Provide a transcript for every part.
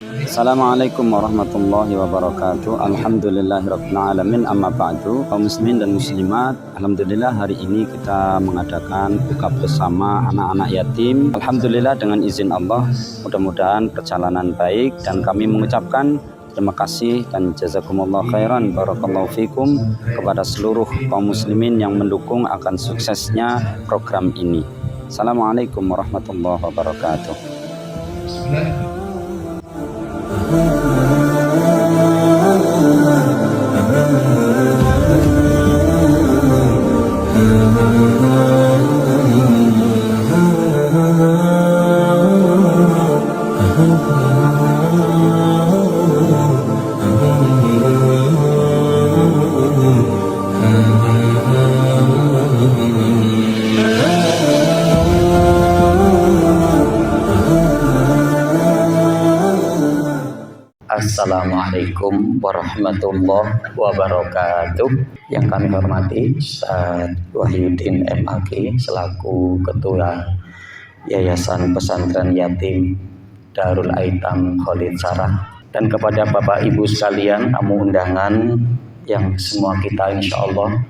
Assalamualaikum warahmatullahi wabarakatuh. Alhamdulillahirabbil alamin, amma ba'du. Kaum muslimin dan muslimat, alhamdulillah hari ini kita mengadakan buka bersama anak-anak yatim. Alhamdulillah dengan izin Allah, mudah-mudahan perjalanan baik dan kami mengucapkan terima kasih dan jazakumullah khairan barakallahu fikum kepada seluruh kaum muslimin yang mendukung akan suksesnya program ini. Assalamualaikum warahmatullahi wabarakatuh. Assalamualaikum warahmatullahi wabarakatuh. Yang kami hormati Ustaz Wahyudin MAG selaku Ketua Yayasan Pesantren Yatim Darul Aitam Khalid Sarah, dan kepada Bapak Ibu sekalian tamu undangan yang semua kita insya Allah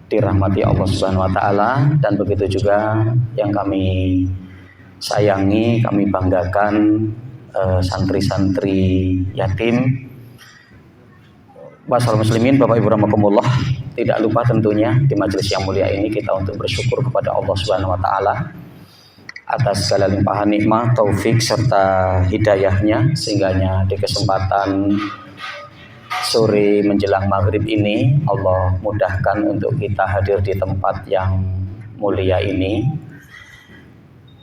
dirahmati Allah Subhanahu wa Ta'ala, dan begitu juga yang kami sayangi, kami banggakan santri-santri yatim. Wasal muslimin, Bapak Ibu rahimakumullah, tidak lupa tentunya di majelis yang mulia ini kita untuk bersyukur kepada Allah Subhanahu wa Ta'ala atas segala limpahan nikmat, taufik serta hidayahnya, sehingganya di kesempatan sore menjelang maghrib ini Allah mudahkan untuk kita hadir di tempat yang mulia ini,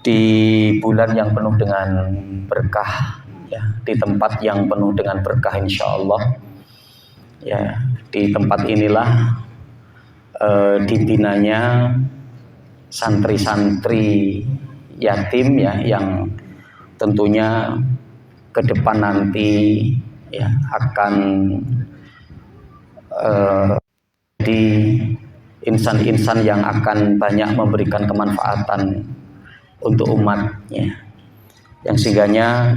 di bulan yang penuh dengan berkah, ya, di tempat yang penuh dengan berkah insya Allah, ya. Di tempat inilah dibinanya santri-santri yatim, ya, yang tentunya ke depan nanti, ya, akan di insan-insan yang akan banyak memberikan kemanfaatan untuk umatnya, yang sehingganya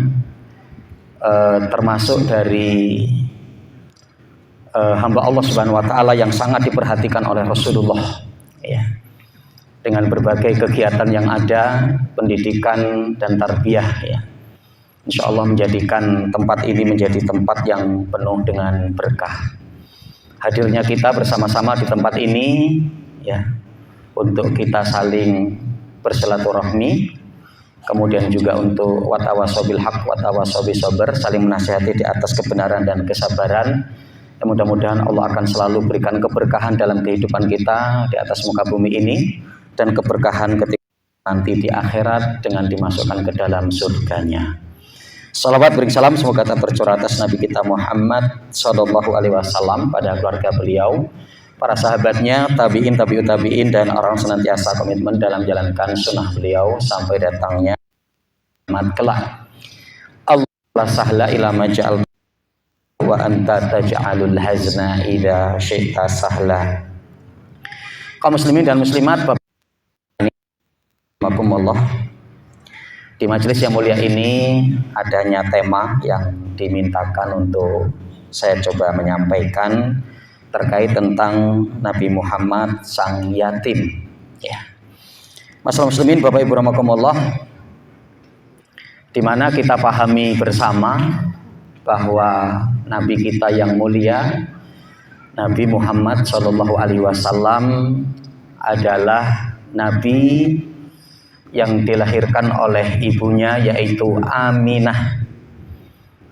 termasuk dari hamba Allah Subhanahu wa Ta'ala yang sangat diperhatikan oleh Rasulullah, ya, dengan berbagai kegiatan yang ada, pendidikan dan tarbiyah, ya. Insya Allah menjadikan tempat ini menjadi tempat yang penuh dengan berkah. Hadirnya kita bersama-sama di tempat ini, ya, untuk kita saling bersilaturahmi, kemudian juga untuk watawasobil haq watawasobil sabar, saling menasihati di atas kebenaran dan kesabaran. Dan mudah-mudahan Allah akan selalu berikan keberkahan dalam kehidupan kita di atas muka bumi ini, dan keberkahan ketika nanti di akhirat dengan dimasukkan ke dalam surganya. Salawat beri salam semoga tak tercurah atas Nabi kita Muhammad Sallallahu Alaihi Wasallam, pada keluarga beliau, para sahabatnya, tabiin, tabiut tabiin, dan orang senantiasa komitmen dalam menjalankan sunnah beliau sampai datangnya kiamat kelak. Allah sahla ila maj'al wa anta taj'alul hazna idza syi'ta sahla. Kaum muslimin dan muslimat, Bapak-Bapak, di majelis yang mulia ini adanya tema yang dimintakan untuk saya coba menyampaikan terkait tentang Nabi Muhammad sang yatim, ya. Masalah muslimin, Bapak Ibu rahimakumullah, di mana kita pahami bersama bahwa Nabi kita yang mulia, Nabi Muhammad Shallallahu Alaihi Wasallam adalah Nabi yang dilahirkan oleh ibunya, yaitu Aminah,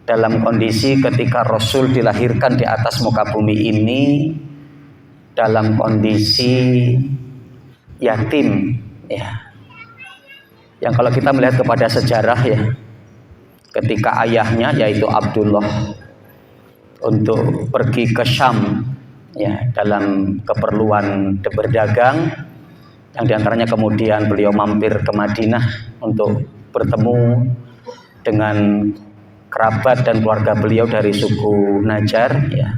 dalam kondisi ketika Rasul dilahirkan di atas muka bumi ini dalam kondisi yatim, ya. Yang kalau kita melihat kepada sejarah, ya, ketika ayahnya yaitu Abdullah untuk pergi ke Syam, ya, dalam keperluan berdagang, yang diantaranya kemudian beliau mampir ke Madinah untuk bertemu dengan kerabat dan keluarga beliau dari suku Najjar, ya,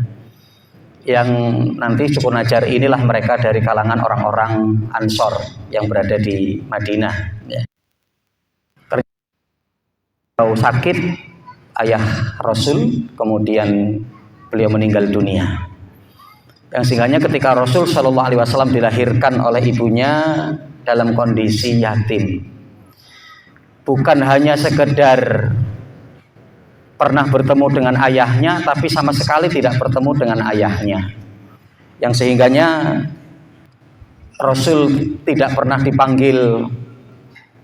yang nanti suku Najjar inilah mereka dari kalangan orang-orang Ansor yang berada di Madinah, ya. Sakit, ayah Rasul, kemudian beliau meninggal dunia. Yang sehingga ketika Rasul Shallallahu Alaihi Wasallam dilahirkan oleh ibunya dalam kondisi yatim, bukan hanya sekedar pernah bertemu dengan ayahnya, tapi sama sekali tidak bertemu dengan ayahnya. Yang sehingganya Rasul tidak pernah dipanggil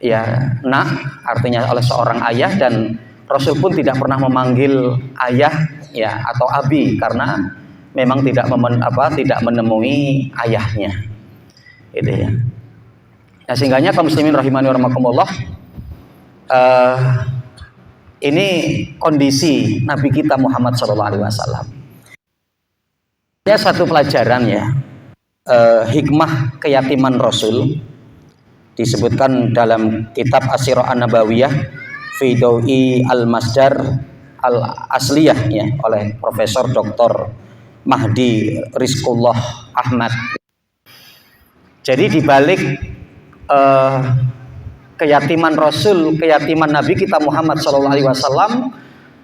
ya nak, artinya oleh seorang ayah, dan Rasul pun tidak pernah memanggil ayah ya atau abi karena memang tidak menemui ayahnya, gitu ya. Nah, sehingganya kaum muslimin rahimani wa rahimakumullah, ini kondisi Nabi kita Muhammad SAW. Ya, satu pelajaran ya, hikmah keyatiman Rasul disebutkan dalam kitab As-Sirah An-Nabawiyah fi Dawi Al-Masdar Al-Asliyah ya, oleh Profesor Dr. Mahdi Rizqullah Ahmad. Jadi dibalik keyatiman Rasul, keyatiman Nabi kita Muhammad SAW,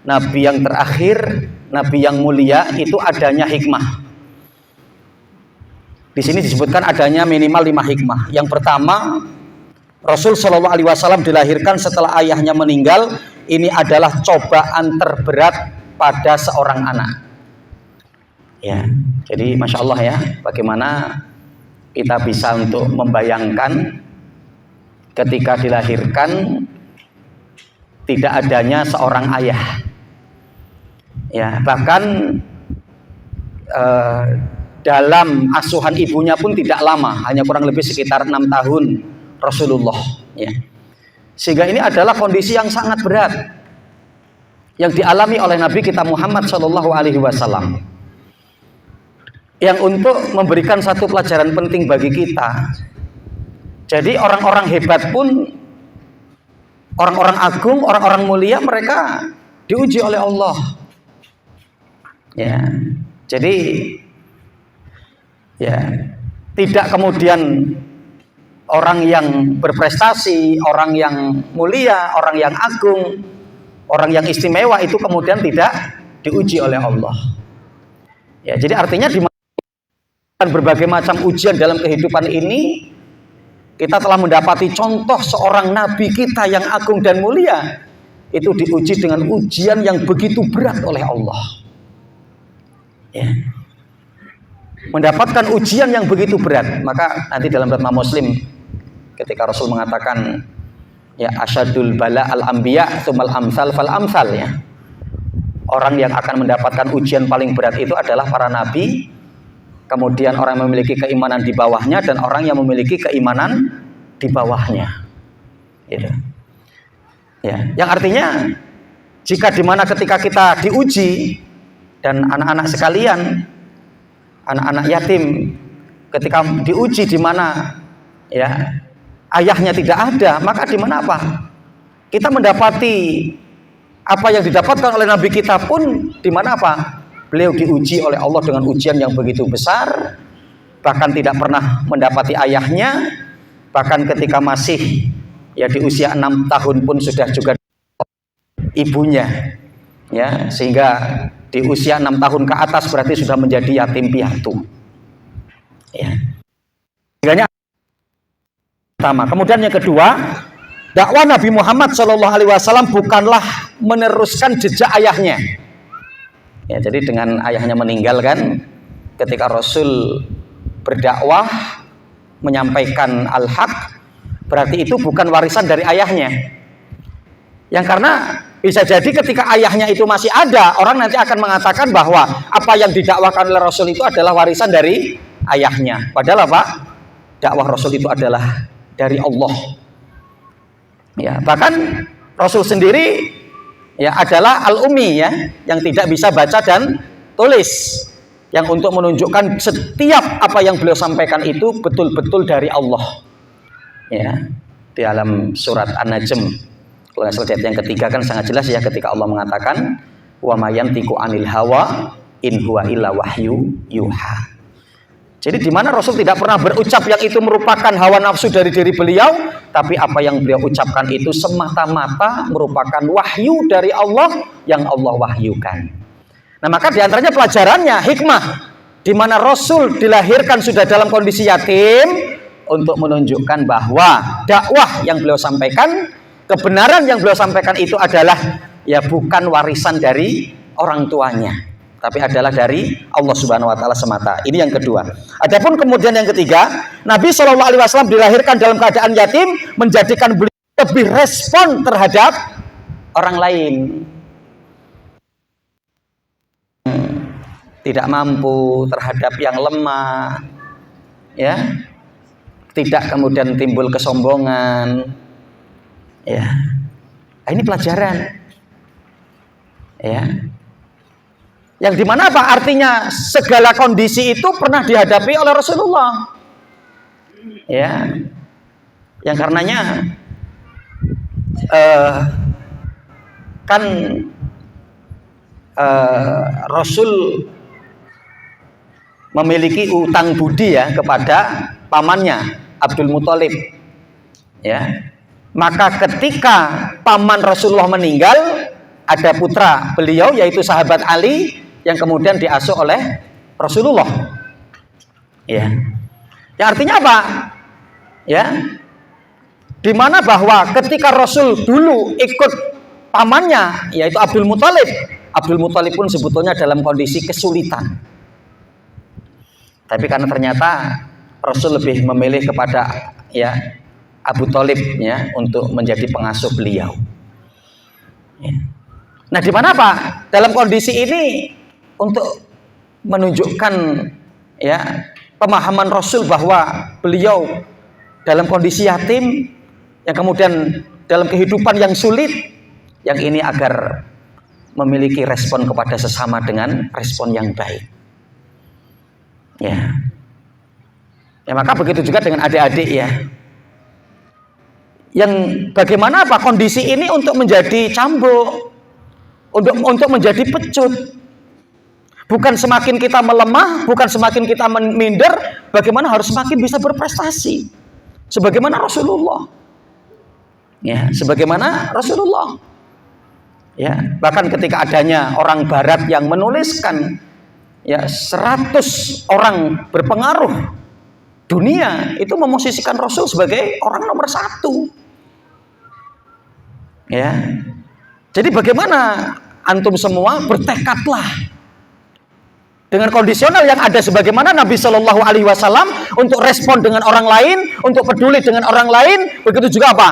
Nabi yang terakhir, Nabi yang mulia, itu adanya hikmah. Di sini disebutkan adanya minimal 5 hikmah. Yang pertama, Rasul SAW dilahirkan setelah ayahnya meninggal. Ini adalah cobaan terberat pada seorang anak. Ya, jadi masya Allah ya, bagaimana kita bisa untuk membayangkan ketika dilahirkan tidak adanya seorang ayah. Ya, bahkan dalam asuhan ibunya pun tidak lama, hanya kurang lebih sekitar 6 tahun Rasulullah. Ya. Sehingga ini adalah kondisi yang sangat berat yang dialami oleh Nabi kita Muhammad SAW. Yang untuk memberikan satu pelajaran penting bagi kita. Jadi orang-orang hebat pun, orang-orang agung, orang-orang mulia, mereka diuji oleh Allah. Ya, jadi ya tidak kemudian orang yang berprestasi, orang yang mulia, orang yang agung, orang yang istimewa itu kemudian tidak diuji oleh Allah. Ya, jadi artinya di berbagai macam ujian dalam kehidupan ini, kita telah mendapati contoh seorang nabi kita yang agung dan mulia itu diuji dengan ujian yang begitu berat oleh Allah. Ya. Mendapatkan ujian yang begitu berat, maka nanti dalam Ratma Muslim ketika Rasul mengatakan ya asyadul bala al anbiya tsumal amsal fal amsal, ya. Orang yang akan mendapatkan ujian paling berat itu adalah para nabi, kemudian orang yang memiliki keimanan di bawahnya, dan orang yang memiliki keimanan di bawahnya. Gitu. Ya, yang artinya jika dimana ketika kita diuji, dan anak-anak sekalian, anak-anak yatim, ketika diuji di mana ya ayahnya tidak ada, maka di mana apa? Kita mendapati apa yang didapatkan oleh Nabi kita pun di mana apa? Beliau diuji oleh Allah dengan ujian yang begitu besar, bahkan tidak pernah mendapati ayahnya, bahkan ketika masih ya di usia 6 tahun pun sudah juga ibunya, ya, sehingga di usia 6 tahun ke atas berarti sudah menjadi yatim piatu. Ya. Pertama, kemudian yang kedua, dakwah Nabi Muhammad SAW bukanlah meneruskan jejak ayahnya. Ya, jadi dengan ayahnya meninggal kan, ketika Rasul berdakwah menyampaikan al-haq, berarti itu bukan warisan dari ayahnya. Yang karena bisa jadi ketika ayahnya itu masih ada, orang nanti akan mengatakan bahwa apa yang didakwakan oleh Rasul itu adalah warisan dari ayahnya. Padahal apa? Dakwah Rasul itu adalah dari Allah. Ya, bahkan Rasul sendiri ya adalah al-ummi, ya, yang tidak bisa baca dan tulis, yang untuk menunjukkan setiap apa yang beliau sampaikan itu betul-betul dari Allah. Ya, di dalam surat An-Najm kalau nggak salah ayat yang ketiga kan sangat jelas ya, ketika Allah mengatakan wa ma yantiqu anil hawa in huwa illa wahyu yuha. Jadi di mana Rasul tidak pernah berucap yang itu merupakan hawa nafsu dari diri beliau, tapi apa yang beliau ucapkan itu semata-mata merupakan wahyu dari Allah yang Allah wahyukan. Nah, maka diantaranya pelajarannya hikmah di mana Rasul dilahirkan sudah dalam kondisi yatim untuk menunjukkan bahwa dakwah yang beliau sampaikan, kebenaran yang beliau sampaikan itu adalah ya bukan warisan dari orang tuanya, tapi adalah dari Allah Subhanahu wa taala semata. Ini yang kedua. Adapun kemudian yang ketiga, Nabi Shallallahu alaihi wasallam dilahirkan dalam keadaan yatim menjadikan beliau lebih respon terhadap orang lain. Tidak mampu terhadap yang lemah. Ya. Tidak kemudian timbul kesombongan. Ya. Ini pelajaran. Ya. Yang dimana apa? Artinya segala kondisi itu pernah dihadapi oleh Rasulullah. Ya, yang karenanya kan Rasul memiliki utang budi ya kepada pamannya Abdul Muthalib. Ya, maka ketika paman Rasulullah meninggal, ada putra beliau yaitu sahabat Ali yang kemudian diasuh oleh Rasulullah. Ya. Yang artinya apa? Ya. Di mana bahwa ketika Rasul dulu ikut pamannya yaitu Abdul Muthalib, Abdul Muthalib pun sebetulnya dalam kondisi kesulitan. Tapi karena ternyata Rasul lebih memilih kepada ya Abu Thalib ya untuk menjadi pengasuh beliau. Ya. Nah, di mana apa? Dalam kondisi ini untuk menunjukkan ya pemahaman Rasul bahwa beliau dalam kondisi yatim yang kemudian dalam kehidupan yang sulit, yang ini agar memiliki respon kepada sesama dengan respon yang baik. Ya. Ya, maka begitu juga dengan adik-adik ya. Yang bagaimana apa kondisi ini untuk menjadi cambuk, untuk menjadi pecut. Bukan semakin kita melemah, bukan semakin kita minder, bagaimana harus semakin bisa berprestasi. Sebagaimana Rasulullah. Ya, sebagaimana Rasulullah. Ya, bahkan ketika adanya orang barat yang menuliskan ya 100 orang berpengaruh dunia itu memosisikan Rasul sebagai orang nomor 1. Ya. Jadi bagaimana antum semua bertekadlah dengan kondisional yang ada sebagaimana Nabi Shallallahu alaihi wasallam untuk respon dengan orang lain, untuk peduli dengan orang lain, begitu juga apa?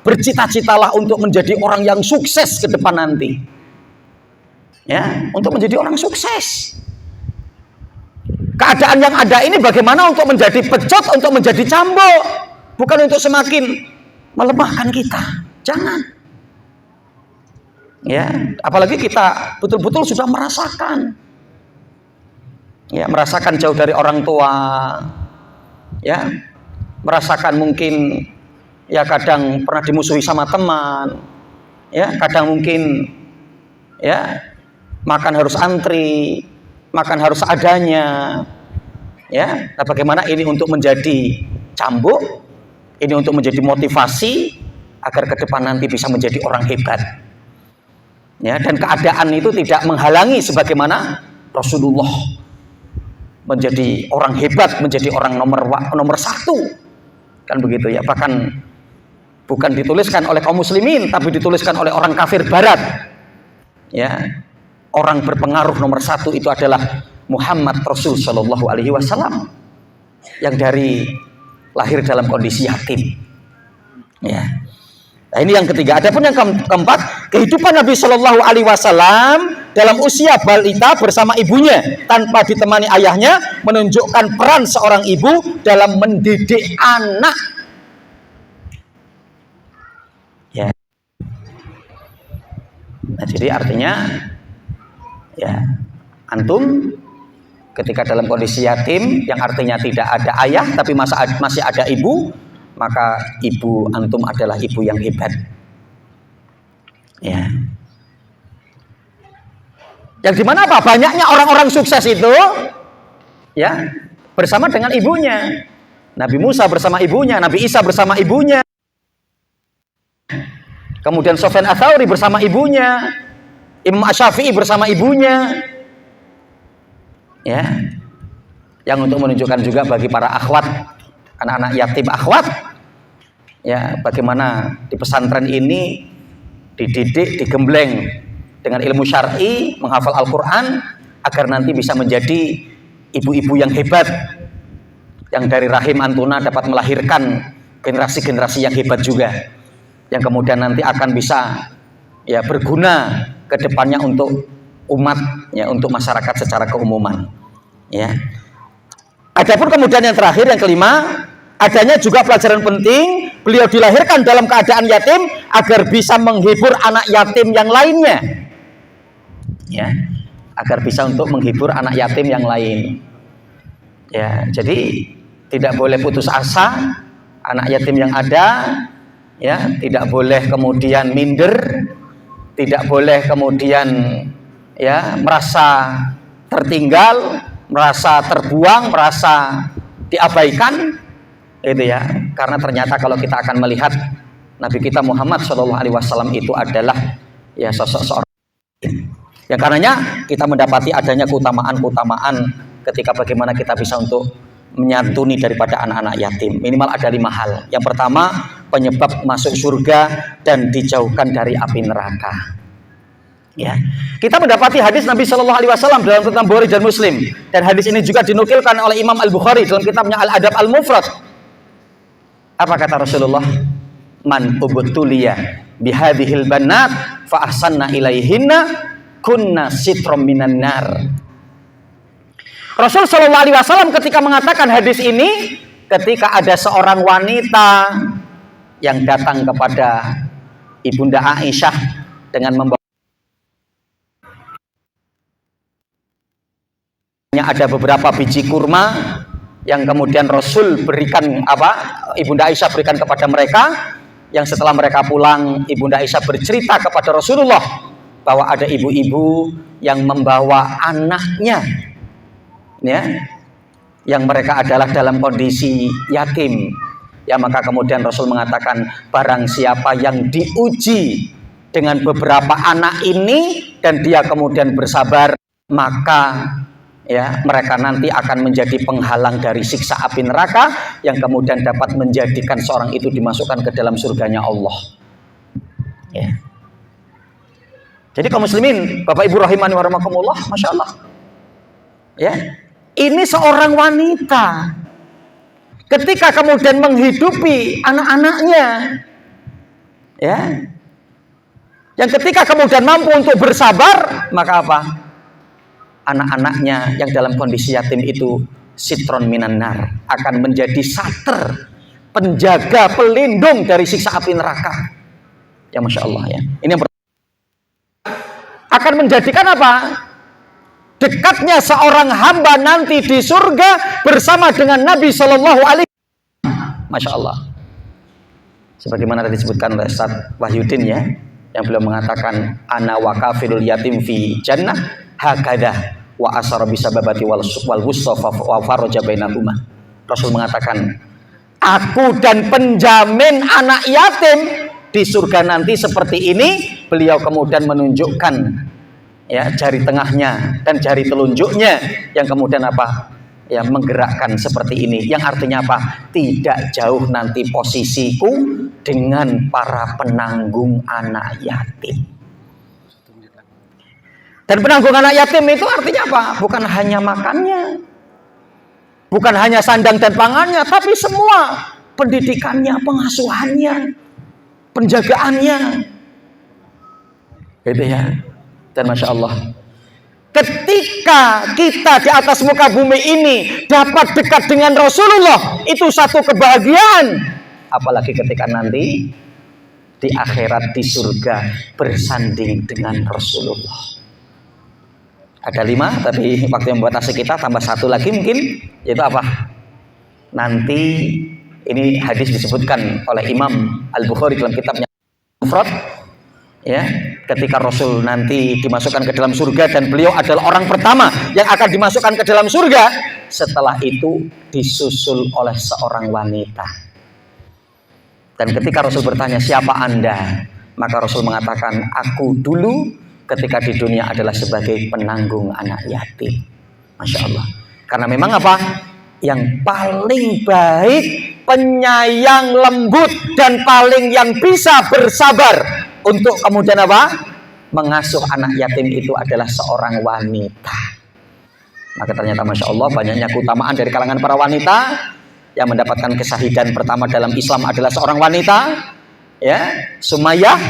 Bercita-citalah untuk menjadi orang yang sukses ke depan nanti. Ya, untuk menjadi orang sukses. Keadaan yang ada ini bagaimana untuk menjadi pecut, untuk menjadi cambuk, bukan untuk semakin melemahkan kita. Jangan. Ya, apalagi kita betul-betul sudah merasakan. Ya, merasakan jauh dari orang tua. Ya. Merasakan mungkin ya kadang pernah dimusuhi sama teman. Ya, kadang mungkin ya makan harus antri, makan harus adanya. Ya, nah bagaimana ini untuk menjadi cambuk, ini untuk menjadi motivasi agar ke depan nanti bisa menjadi orang hebat. Ya, dan keadaan itu tidak menghalangi sebagaimana Rasulullah menjadi orang hebat, menjadi orang nomor 1. Kan begitu ya, bahkan bukan dituliskan oleh kaum muslimin, tapi dituliskan oleh orang kafir barat. Ya, orang berpengaruh nomor 1 itu adalah Muhammad Rasul Shallallahu alaihi wasallam yang dari lahir dalam kondisi yatim. Ya. Nah, ini yang ketiga. Adapun yang keempat, kehidupan Nabi Shallallahu alaihi wasallam dalam usia balita bersama ibunya tanpa ditemani ayahnya menunjukkan peran seorang ibu dalam mendidik anak. Ya. Nah, jadi artinya ya antum ketika dalam kondisi yatim yang artinya tidak ada ayah tapi masih ada ibu, maka ibu antum adalah ibu yang hebat. Ya. Yang dimana apa? Banyaknya orang-orang sukses itu, ya, bersama dengan ibunya. Nabi Musa bersama ibunya, Nabi Isa bersama ibunya. Kemudian Sufyan Ats-Tsauri bersama ibunya, Imam Asy-Syafi'i bersama ibunya. Ya. Yang untuk menunjukkan juga bagi para akhwat, anak-anak yatim akhwat, ya, bagaimana di pesantren ini dididik, digembleng dengan ilmu syar'i, menghafal Al-Qur'an agar nanti bisa menjadi ibu-ibu yang hebat, yang dari rahim antuna dapat melahirkan generasi-generasi yang hebat juga, yang kemudian nanti akan bisa ya berguna ke depannya untuk umat, ya, untuk masyarakat secara keumuman. Ya. Adapun kemudian yang terakhir, yang kelima, adanya juga pelajaran penting. Beliau dilahirkan dalam keadaan yatim agar bisa menghibur anak yatim yang lainnya. Ya, agar bisa untuk menghibur anak yatim yang lain. Ya, jadi tidak boleh putus asa anak yatim yang ada. Ya, tidak boleh kemudian minder, tidak boleh kemudian ya merasa tertinggal, merasa terbuang, merasa diabaikan, itu ya. Karena ternyata kalau kita akan melihat Nabi kita Muhammad SAW itu adalah ya sosok seorang yang karenanya kita mendapati adanya keutamaan-keutamaan ketika bagaimana kita bisa untuk menyantuni daripada anak-anak yatim. Minimal ada 5 hal. Yang pertama, penyebab masuk surga dan dijauhkan dari api neraka. Ya, kita mendapati hadis Nabi Shallallahu Alaihi Wasallam dalam kitab Bukhari dan Muslim, dan hadis ini juga dinukilkan oleh Imam Al Bukhari dalam kitabnya Al Adab Al Mufrad. Apa kata Rasulullah? Man ubtuliya bihadhil banat fa ahsanna ilaihinna kunna sitrom minan nar. Rasul Shallallahu Alaihi Wasallam ketika mengatakan hadis ini, ketika ada seorang wanita yang datang kepada Ibunda Aisyah dengan membawa ada beberapa biji kurma yang kemudian Rasul berikan Ibunda Aisyah berikan kepada mereka, yang setelah mereka pulang Ibunda Aisyah bercerita kepada Rasulullah bahwa ada ibu-ibu yang membawa anaknya, ya, yang mereka adalah dalam kondisi yatim. Ya, maka kemudian Rasul mengatakan, barang siapa yang diuji dengan beberapa anak ini dan dia kemudian bersabar, maka ya mereka nanti akan menjadi penghalang dari siksa api neraka yang kemudian dapat menjadikan seorang itu dimasukkan ke dalam surganya Allah. Ya. Jadi kaum muslimin, Bapak Ibu rahimani wa rahimakumullah, Masya Allah. Ya, ini seorang wanita ketika kemudian menghidupi anak-anaknya, ya, yang ketika kemudian mampu untuk bersabar, maka apa? Anak-anaknya yang dalam kondisi yatim itu sitron minan nar, akan menjadi sater, penjaga, pelindung dari siksa api neraka. Ya, Masya Allah, ya. Ini yang akan menjadikan apa? Dekatnya seorang hamba nanti di surga bersama dengan Nabi Shallallahu Alaihi Wasallam. Masya Allah. Sebagaimana tadi disebutkan oleh Ustaz Wahyudin, ya, yang beliau mengatakan ana wa kafirul yatim fi jannah hakada wa asara bisababati wal wustafa wa faraja bainahuma. Rasul mengatakan, aku dan penjamin anak yatim di surga nanti seperti ini. Beliau kemudian menunjukkan ya jari tengahnya dan jari telunjuknya yang kemudian apa? Ya, menggerakkan seperti ini, yang artinya apa? Tidak jauh nanti posisiku dengan para penanggung anak yatim. Dan penanggung anak yatim itu artinya apa? Bukan hanya makannya, bukan hanya sandang dan pangannya, tapi semua pendidikannya, pengasuhannya, penjagaannya, gitu ya. Dan Masya Allah, ketika kita di atas muka bumi ini dapat dekat dengan Rasulullah, itu satu kebahagiaan. Apalagi ketika nanti di akhirat di surga bersanding dengan Rasulullah. Ada 5, tapi waktu yang membatasi kita, tambah 1 lagi mungkin, yaitu apa? Nanti ini hadis disebutkan oleh Imam Al Bukhari dalam kitabnya Mufrad, ya, ketika Rasul nanti dimasukkan ke dalam surga dan beliau adalah orang pertama yang akan dimasukkan ke dalam surga. setelah itu disusul oleh seorang wanita. Dan ketika Rasul bertanya, siapa Anda? Maka Rasul mengatakan, aku dulu ketika di dunia adalah sebagai penanggung anak yatim. Masya Allah. Karena memang apa? Yang paling baik, penyayang, lembut, dan paling yang bisa bersabar untuk kemudian apa? Mengasuh anak yatim itu adalah seorang wanita. Maka ternyata Masya Allah banyaknya keutamaan dari kalangan para wanita. Yang mendapatkan kesahidan pertama dalam Islam adalah seorang wanita, ya, Sumayyah.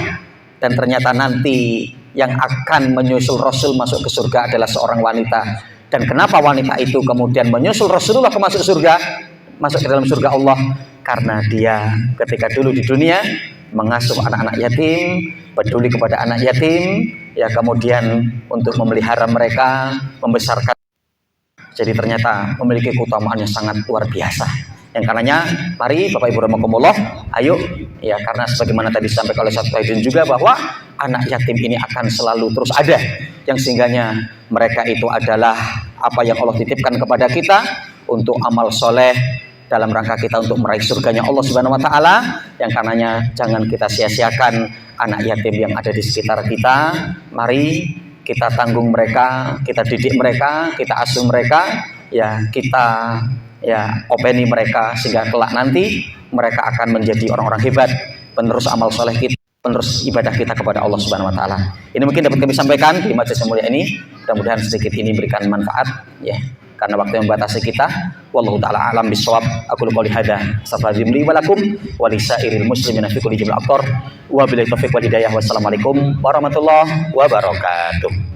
Dan ternyata nanti yang akan menyusul Rasul masuk ke surga adalah seorang wanita. Dan kenapa wanita itu kemudian menyusul Rasulullah ke masuk ke dalam surga Allah? Karena dia ketika dulu di dunia mengasuh anak-anak yatim, peduli kepada anak yatim, ya, kemudian untuk memelihara mereka, membesarkan. Jadi ternyata memiliki keutamaan yang sangat luar biasa. Yang karenanya, mari Bapak Ibu rahimakumullah, ayo, ya, karena sebagaimana tadi disampaikan oleh Ustaz Faidun juga bahwa anak yatim ini akan selalu terus ada, yang sehingganya mereka itu adalah apa yang Allah titipkan kepada kita untuk amal soleh dalam rangka kita untuk meraih surganya Allah Subhanahu Wa Taala. Yang karenanya jangan kita sia-siakan anak yatim yang ada di sekitar kita. Mari kita tanggung mereka, kita didik mereka, kita asuh mereka, ya, kita openi mereka sehingga kelak nanti mereka akan menjadi orang-orang hebat, penerus amal soleh kita, penerus ibadah kita kepada Allah Subhanahu Wa Taala. Ini mungkin dapat kami sampaikan di majelis yang mulia ini. Mudah-mudahan sedikit ini berikan manfaat, ya, karena waktu yang membatasi kita. Wallahu taala alam bisawab. Aku qouli hadza, astaghfirullahaladzim li wa lakum wa lisairil muslimina fi kulli jamil aqtar. Wa billahi taufiq wal hidayah. Wassalamualaikum warahmatullahi wabarakatuh.